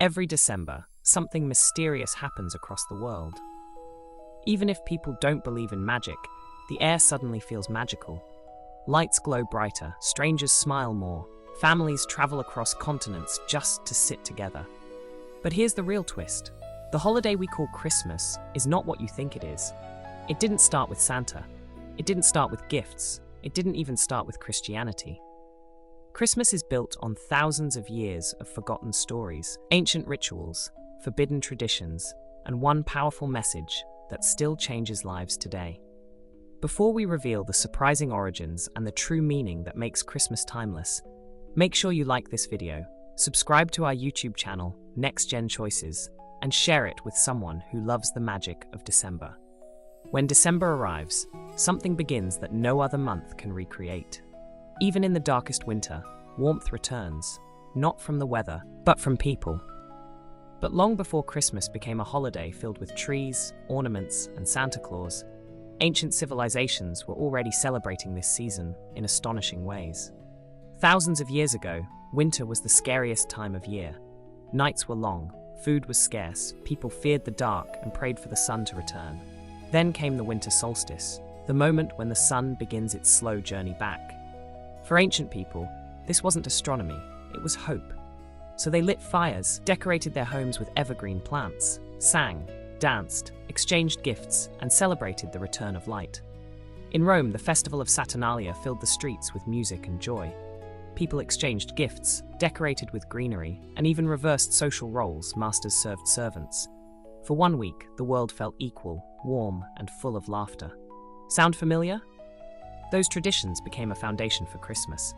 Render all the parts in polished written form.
Every December, something mysterious happens across the world. Even if people don't believe in magic, the air suddenly feels magical. Lights glow brighter, strangers smile more, families travel across continents just to sit together. But here's the real twist. The holiday we call Christmas is not what you think it is. It didn't start with Santa. It didn't start with gifts. It didn't even start with Christianity. Christmas is built on thousands of years of forgotten stories, ancient rituals, forbidden traditions, and one powerful message that still changes lives today. Before we reveal the surprising origins and the true meaning that makes Christmas timeless, make sure you like this video, subscribe to our YouTube channel, Next Gen Choices, and share it with someone who loves the magic of December. When December arrives, something begins that no other month can recreate. Even in the darkest winter, warmth returns, not from the weather, but from people. But long before Christmas became a holiday filled with trees, ornaments, and Santa Claus, ancient civilizations were already celebrating this season in astonishing ways. Thousands of years ago, winter was the scariest time of year. Nights were long, food was scarce, people feared the dark and prayed for the sun to return. Then came the winter solstice, the moment when the sun begins its slow journey back. For ancient people, this wasn't astronomy, it was hope. So they lit fires, decorated their homes with evergreen plants, sang, danced, exchanged gifts, and celebrated the return of light. In Rome, the festival of Saturnalia filled the streets with music and joy. People exchanged gifts, decorated with greenery, and even reversed social roles. Masters served servants. For 1 week, the world felt equal, warm, and full of laughter. Sound familiar? Those traditions became a foundation for Christmas.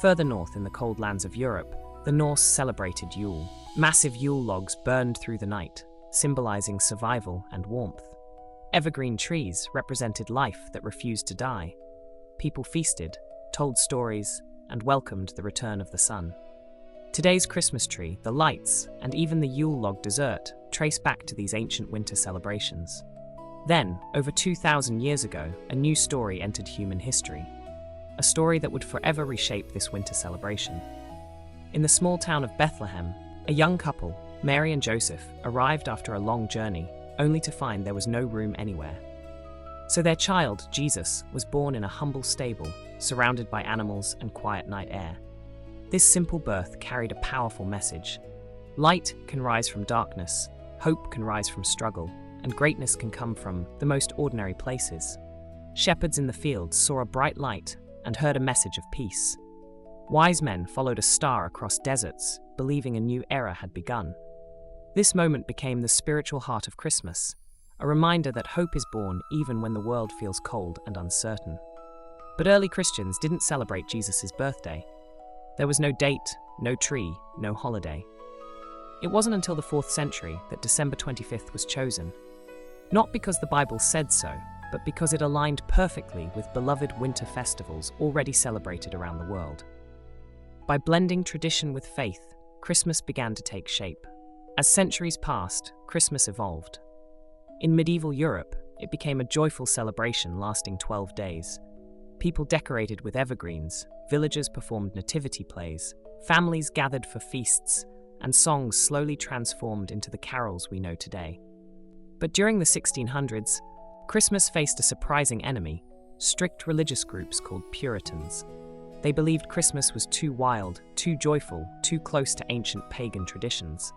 Further north in the cold lands of Europe, the Norse celebrated Yule. Massive Yule logs burned through the night, symbolizing survival and warmth. Evergreen trees represented life that refused to die. People feasted, told stories, and welcomed the return of the sun. Today's Christmas tree, the lights, and even the Yule log dessert trace back to these ancient winter celebrations. Then, over 2,000 years ago, a new story entered human history. A story that would forever reshape this winter celebration. In the small town of Bethlehem, a young couple, Mary and Joseph, arrived after a long journey, only to find there was no room anywhere. So their child, Jesus, was born in a humble stable, surrounded by animals and quiet night air. This simple birth carried a powerful message. Light can rise from darkness, hope can rise from struggle, and greatness can come from the most ordinary places. Shepherds in the fields saw a bright light and heard a message of peace. Wise men followed a star across deserts, believing a new era had begun. This moment became the spiritual heart of Christmas, a reminder that hope is born even when the world feels cold and uncertain. But early Christians didn't celebrate Jesus' birthday. There was no date, no tree, no holiday. It wasn't until the 4th century that December 25th was chosen. Not because the Bible said so, but because it aligned perfectly with beloved winter festivals already celebrated around the world. By blending tradition with faith, Christmas began to take shape. As centuries passed, Christmas evolved. In medieval Europe, it became a joyful celebration lasting 12 days. People decorated with evergreens, villagers performed nativity plays, families gathered for feasts, and songs slowly transformed into the carols we know today. But during the 1600s, Christmas faced a surprising enemy, strict religious groups called Puritans. They believed Christmas was too wild, too joyful, too close to ancient pagan traditions.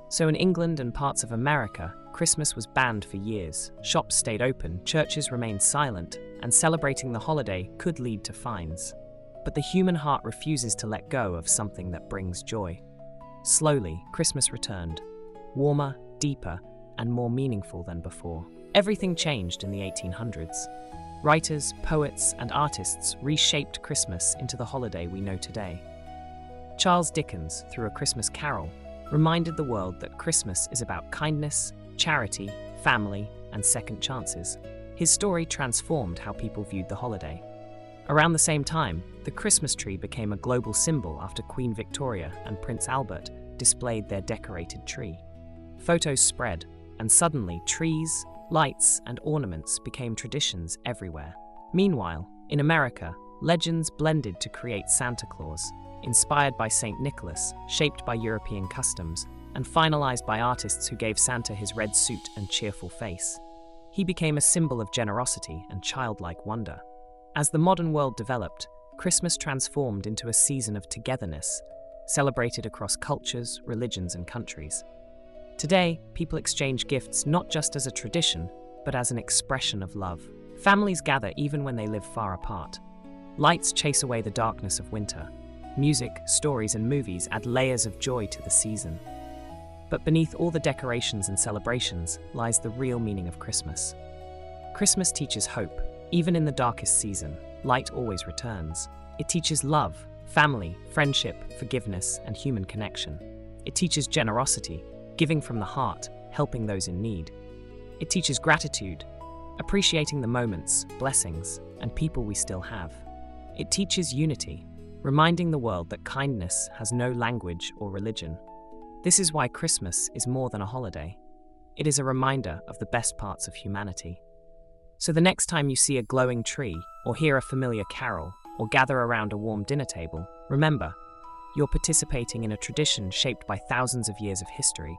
So in England and parts of America, Christmas was banned for years, shops stayed open, churches remained silent, and celebrating the holiday could lead to fines. But the human heart refuses to let go of something that brings joy. Slowly, Christmas returned, warmer, deeper, and more meaningful than before. Everything changed in the 1800s. Writers, poets, and artists reshaped Christmas into the holiday we know today. Charles Dickens, through A Christmas Carol, reminded the world that Christmas is about kindness, charity, family, and second chances. His story transformed how people viewed the holiday. Around the same time, the Christmas tree became a global symbol after Queen Victoria and Prince Albert displayed their decorated tree. Photos spread, and suddenly trees, lights, and ornaments became traditions everywhere. Meanwhile, in America, legends blended to create Santa Claus, inspired by St. Nicholas, shaped by European customs, and finalized by artists who gave Santa his red suit and cheerful face. He became a symbol of generosity and childlike wonder. As the modern world developed, Christmas transformed into a season of togetherness, celebrated across cultures, religions, and countries. Today, people exchange gifts not just as a tradition, but as an expression of love. Families gather even when they live far apart. Lights chase away the darkness of winter. Music, stories, and movies add layers of joy to the season. But beneath all the decorations and celebrations lies the real meaning of Christmas. Christmas teaches hope. Even in the darkest season, light always returns. It teaches love, family, friendship, forgiveness, and human connection. It teaches generosity, giving from the heart, helping those in need. It teaches gratitude, appreciating the moments, blessings, and people we still have. It teaches unity, reminding the world that kindness has no language or religion. This is why Christmas is more than a holiday. It is a reminder of the best parts of humanity. So the next time you see a glowing tree, or hear a familiar carol, or gather around a warm dinner table, remember, you're participating in a tradition shaped by thousands of years of history.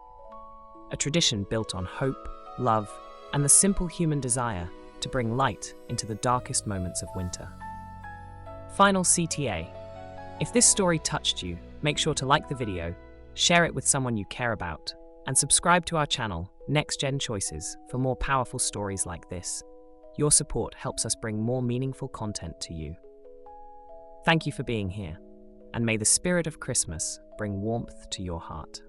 A tradition built on hope, love, and the simple human desire to bring light into the darkest moments of winter. Final CTA. If this story touched you, make sure to like the video, share it with someone you care about, and subscribe to our channel, Next Gen Choices, for more powerful stories like this. Your support helps us bring more meaningful content to you. Thank you for being here, and may the spirit of Christmas bring warmth to your heart.